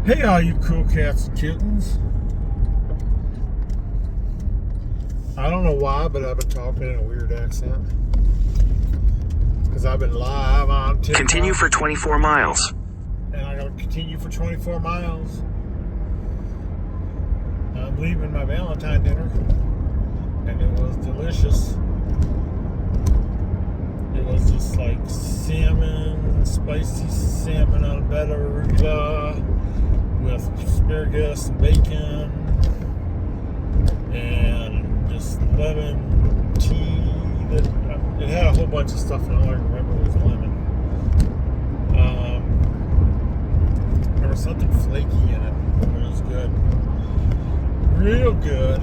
Hey, all you cool cats and kittens. I don't know why, but I've been talking in a weird accent. Because I've been live on TikTok. Continue for 24 miles. And I gotta continue for 24 miles. I'm leaving my Valentine dinner. And it was delicious. It was just like salmon, spicy salmon on a bed of arugula with asparagus and bacon and just lemon tea. It had a whole bunch of stuff, and all I remember was lemon. There was something flaky in it. It was good. Real good.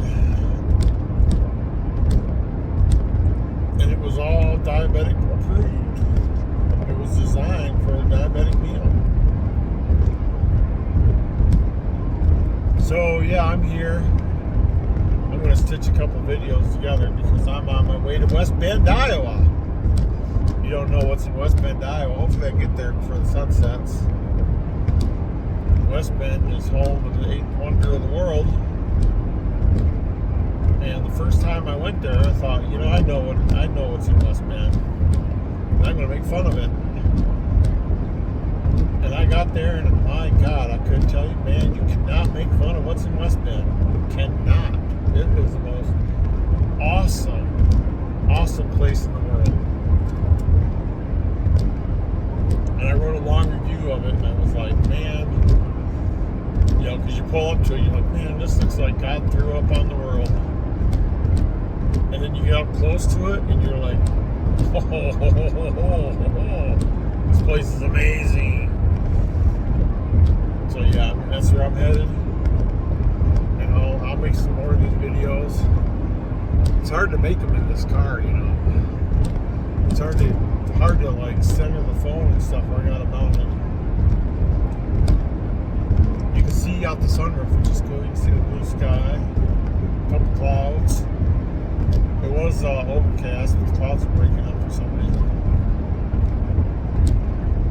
And it was all diabetic approved. It was designed for a diabetic meal. So yeah, I'm here. I'm going to stitch a couple videos together because I'm on my way to West Bend, Iowa. You don't know what's in West Bend, Iowa. Hopefully I get there before the sun sets. West Bend is home to the eighth wonder of the world. And the first time I went there, I thought, I know what's in West Bend. And I'm going to make fun of it. And I got there, and my God, I couldn't tell you, man, you cannot make fun of what's in West Bend. You cannot. It is the most awesome place in the world. And I wrote a long review of it, and I was like, man, because you pull up to it, you're like, man, this looks like God threw up on the world. And then you get up close to it, and you're like, this place is amazing. So yeah, that's where I'm headed. And I'll make some more of these videos. It's hard to make them in this car, It's hard to like center the phone and stuff where I got it mounted. You can see out the sunroof, which is cool. You can see the blue sky, a couple clouds. It was overcast, but the clouds were breaking up for some reason.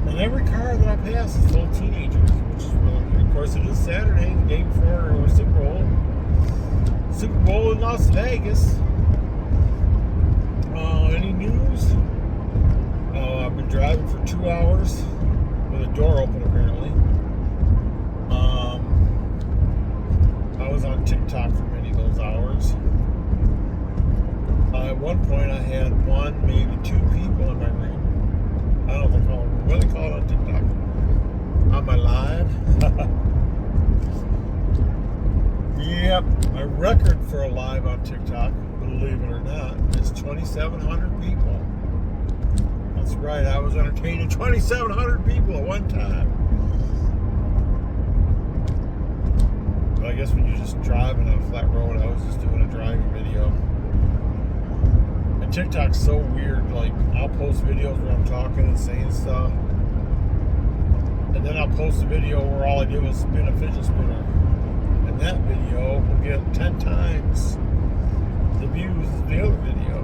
And every car that I pass is full of teenagers, which is really good. Of course, it is Saturday, the day before Super Bowl. Super Bowl in Las Vegas. Any news? I've been driving for 2 hours with a door open, apparently. I was on TikTok for many of those hours. At one point, I had one, maybe two people in my ring. I don't know what they call it on TikTok. On my live. Yep, my record for a live on TikTok, believe it or not, is 2,700 people. That's right, I was entertaining 2,700 people at one time. But I guess when you're just driving on a flat road, I was just doing a driving video. And TikTok's so weird, like, I'll post videos where I'm talking and saying stuff. And then I'll post a video where all I did was spin a fidget spinner. And that video will get 10 times the views as the other video.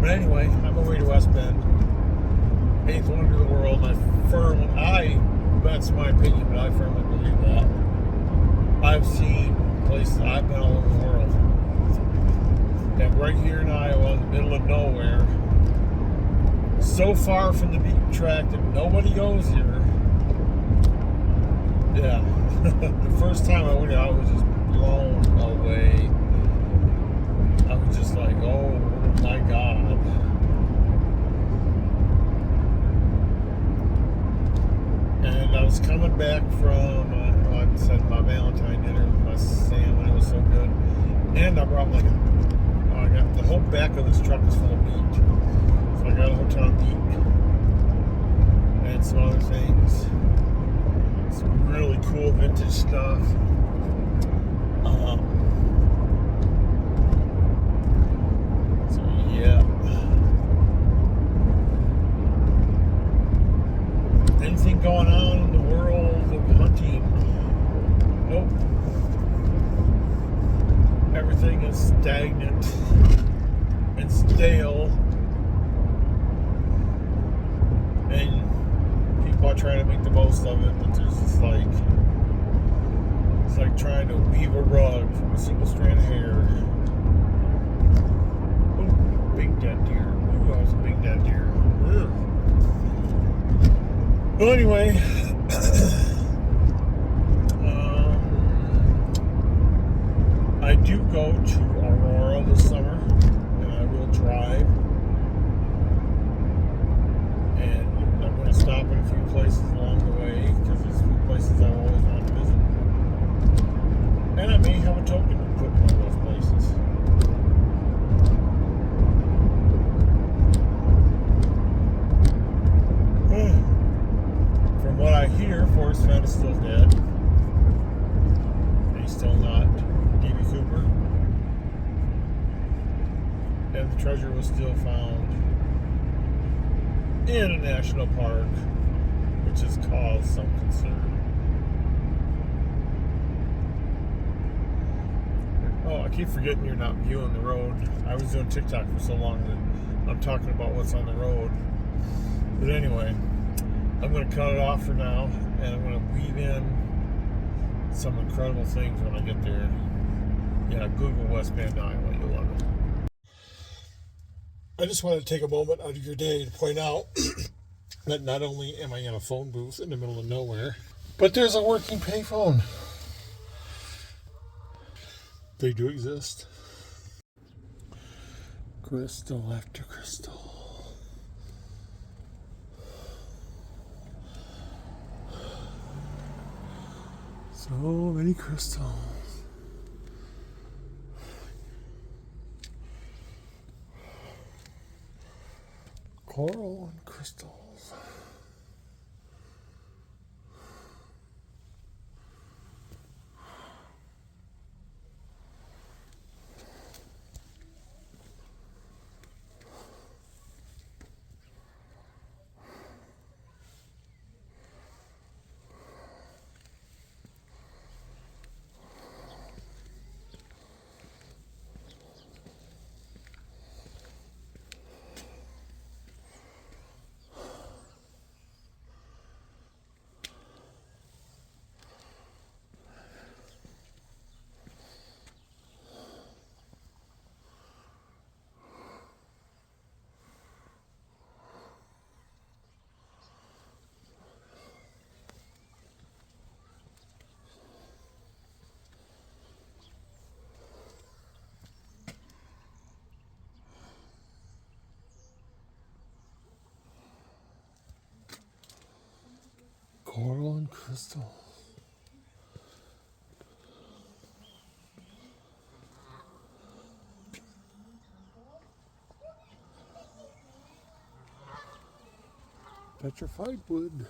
But anyway, I'm on my way to West Bend. Eighth wonder of the world. That's my opinion, but I firmly believe that. I've seen places, I've been all over the world. And right here in Iowa, in the middle of nowhere, so far from the beaten track that nobody goes here. Yeah. The first time I went here, I was just blown away. I was just like, oh my God. And I was coming back from, like I said, my Valentine dinner with my salmon. It was so good. And I brought I got the whole back of this truck is full of meat. So I got a whole ton of meat. And some other things. Some really cool vintage stuff. So yeah. Anything going on in the world of hunting? Nope. Everything is stagnant and stale. And people trying to make the most of it, but there's just like, it's like trying to weave a rug from a single strand of hair. Ooh, big dead deer. Ooh, that was a big dead deer. Ugh. Well, anyway, I do go to Aurora this summer, and I will drive. And I'm going to stop in a few places along the way, because there's a few places I always want to visit. And I may have a token to put in one of those places. From what I hear, Forrest Fenn is still dead. He's still not D.B. Cooper. And the treasure was still found in a national park, which has caused some concern. Oh, I keep forgetting you're not viewing the road. I was doing TikTok for so long that I'm talking about what's on the road. But anyway, I'm going to cut it off for now, and I'm going to weave in some incredible things when I get there. Yeah, Google West Bend, Iowa. You'll love it. I just wanted to take a moment out of your day to point out that not only am I in a phone booth in the middle of nowhere, but there's a working payphone. They do exist. Crystal after crystal. So many crystals. Coral and crystals. Coral and crystal. Petrified wood.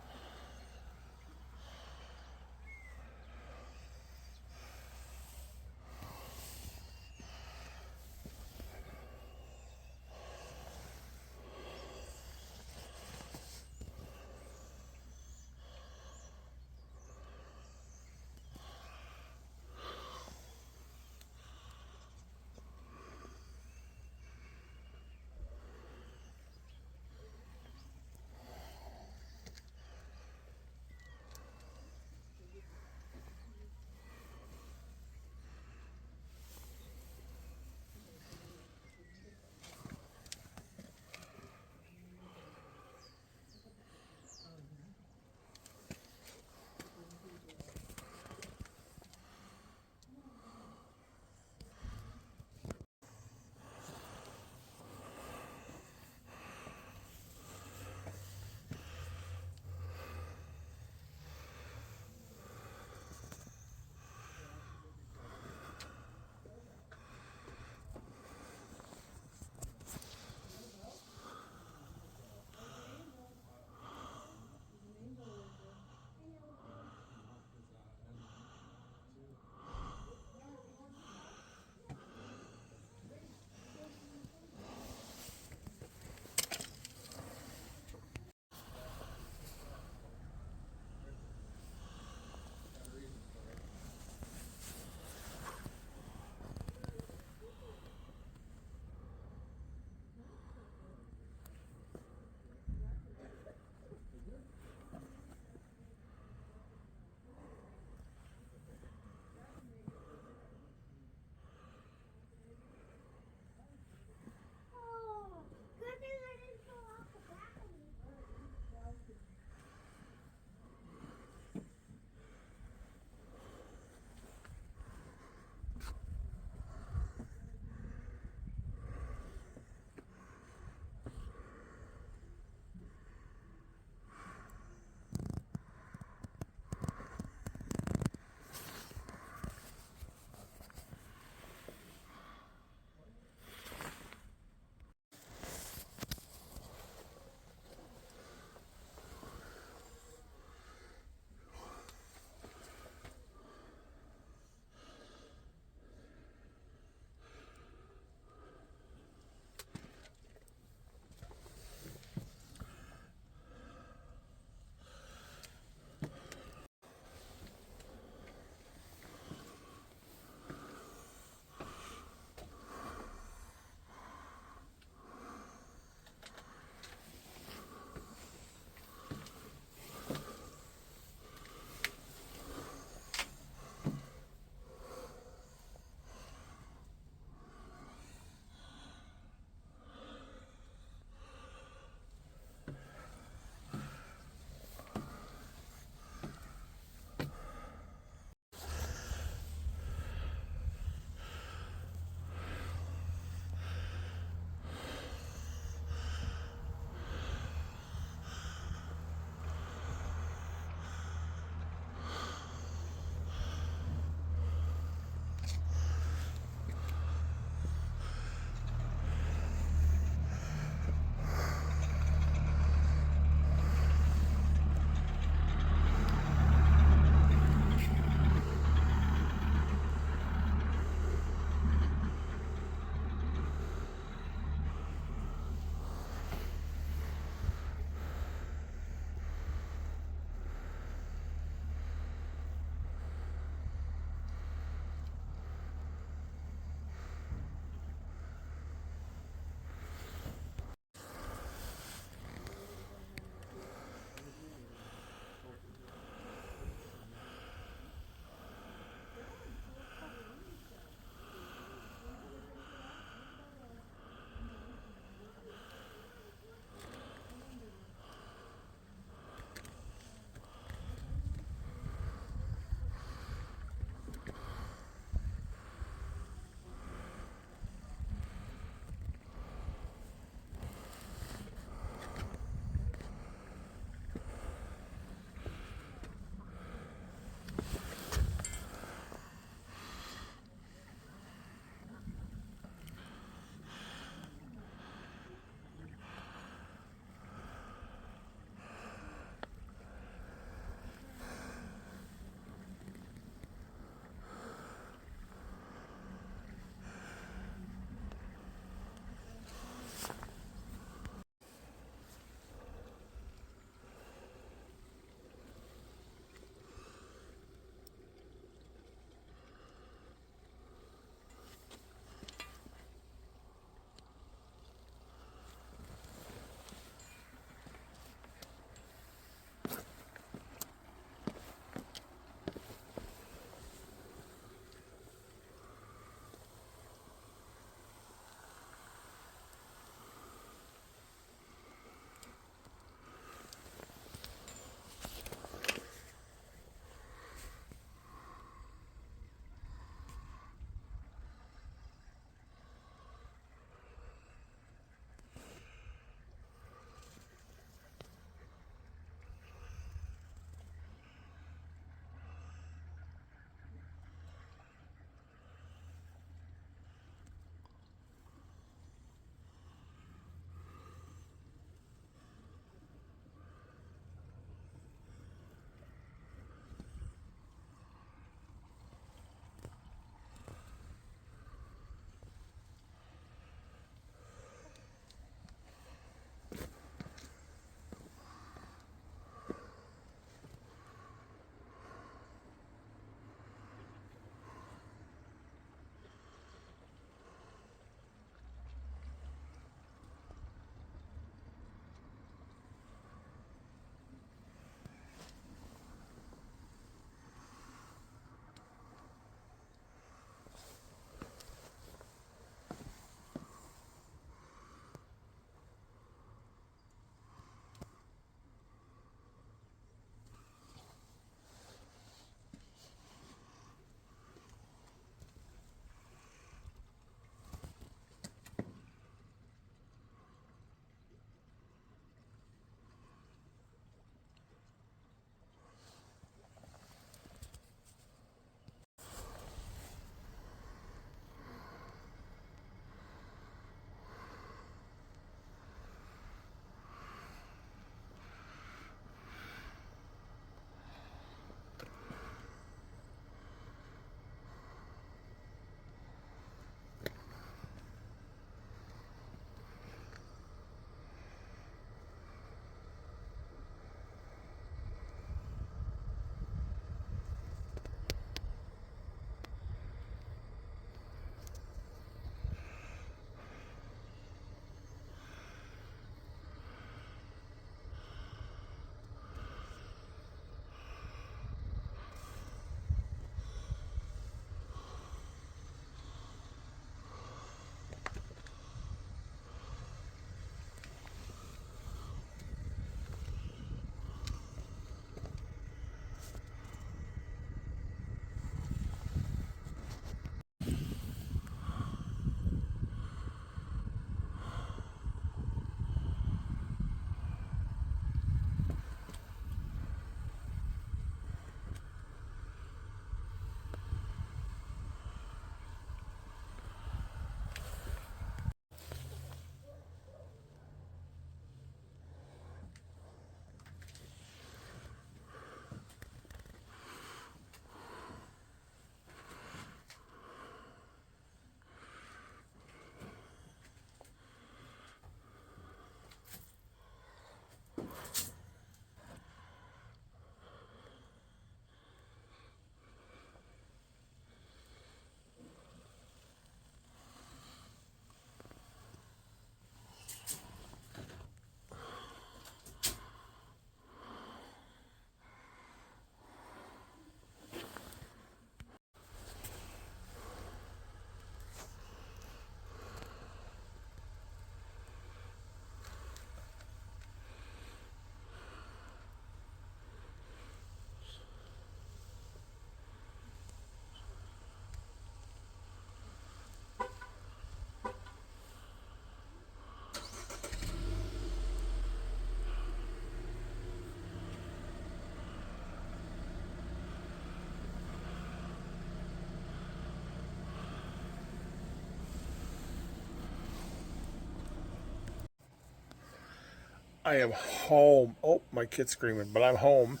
I am home. Oh, my kid's screaming, but I'm home.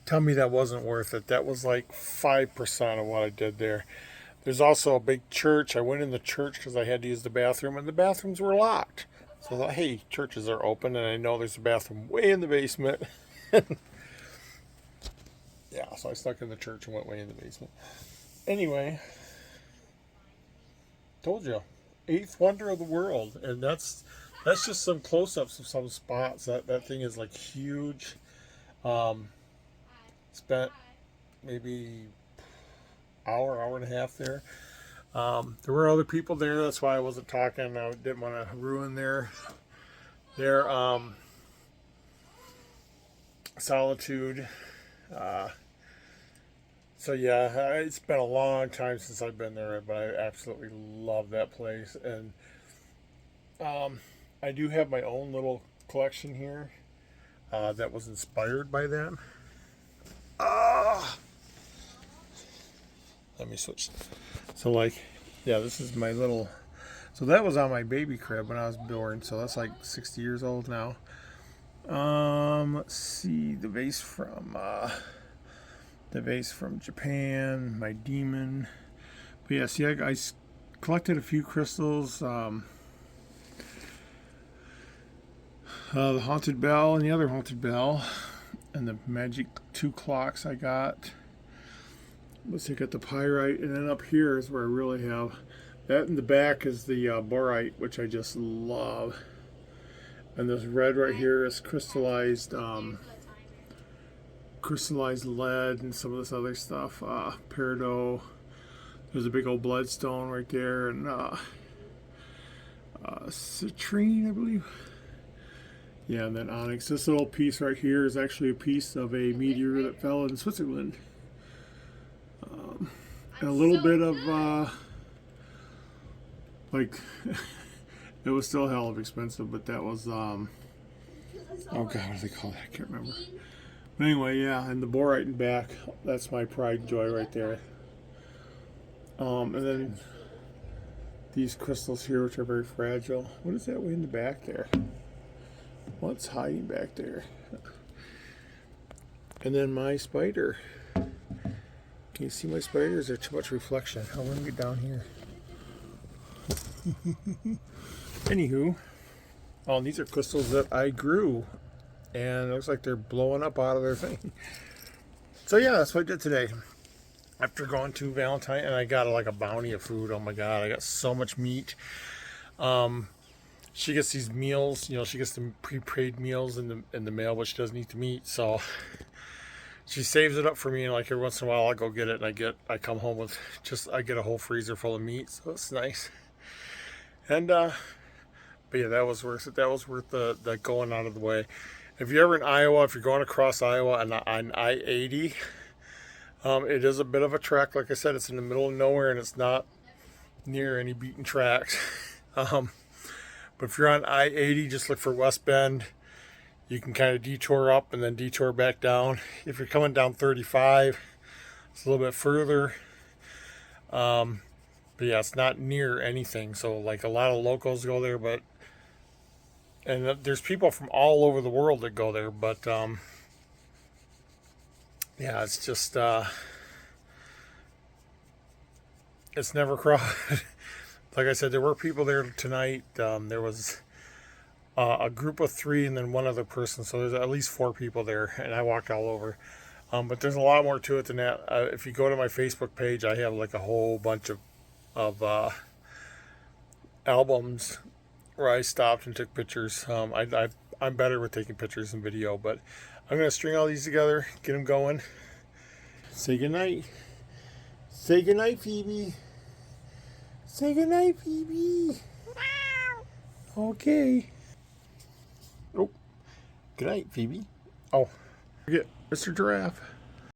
Tell me that wasn't worth it. That was like 5% of what I did there. There's also a big church. I went in the church because I had to use the bathroom, and the bathrooms were locked. So I thought, hey, churches are open, and I know there's a bathroom way in the basement. Yeah, so I stuck in the church and went way in the basement. Anyway, told you, eighth wonder of the world, and that's just some close-ups of some spots. That thing is like huge. Spent maybe hour and a half there. There were other people there. That's why I wasn't talking. I didn't want to ruin their solitude. So yeah, it's been a long time since I've been there, but I absolutely love that place. And I do have my own little collection here that was inspired by them. Let me switch. So like, yeah, this is my little. So that was on my baby crib when I was born. So that's like 60 years old now. Let's see, the vase from Japan, my demon. But yeah, see, I collected a few crystals. The haunted bell and the other haunted bell, and the magic 2 clocks I got. Let's see, I got the pyrite, and then up here is where I really have that. In the back is the borite, which I just love. And this red right here is crystallized lead and some of this other stuff. Peridot. There's a big old bloodstone right there, and citrine, I believe. Yeah, and then onyx. This little piece right here is actually a piece of a meteor that fell in Switzerland. And a little bit of like it was still hell of expensive, but that was oh god, what do they call that? I can't remember. But anyway, yeah, and the borite in back, that's my pride and joy right there. And then these crystals here, which are very fragile. What is that way in the back there? What's hiding back there? And then my spider. Can you see my spider? Is there too much reflection? I'll bring it down here. Anywho, oh, and these are crystals that I grew, and it looks like they're blowing up out of their thing. So yeah, that's what I did today. After going to Valentine, and I got like a bounty of food. Oh my god, I got so much meat. She gets these meals, you know, she gets the prepaid meals in the mail, but she doesn't eat the meat, so she saves it up for me, and like every once in a while I'll go get it, and I come home with I get a whole freezer full of meat, so it's nice. And but yeah, that was worth it. That was worth the going out of the way. If you're ever in Iowa, if you're going across Iowa on I-80, it is a bit of a trek. Like I said, it's in the middle of nowhere, and it's not near any beaten tracks. But if you're on I-80, just look for West Bend. You can kind of detour up and then detour back down. If you're coming down 35, it's a little bit further. But yeah, it's not near anything. So like a lot of locals go there, and there's people from all over the world that go there. But yeah, it's just it's never crowded. Like I said, there were people there tonight. There was a group of 3 and then one other person, so there's at least 4 people there, and I walked all over. But there's a lot more to it than that. If you go to my Facebook page, I have like a whole bunch of albums where I stopped and took pictures. I'm better with taking pictures and video, but I'm gonna string all these together, get them going. Say goodnight. Say goodnight, Phoebe. Say goodnight, Phoebe. Okay. Oh, good night, Phoebe. Oh, forget Mr. Giraffe.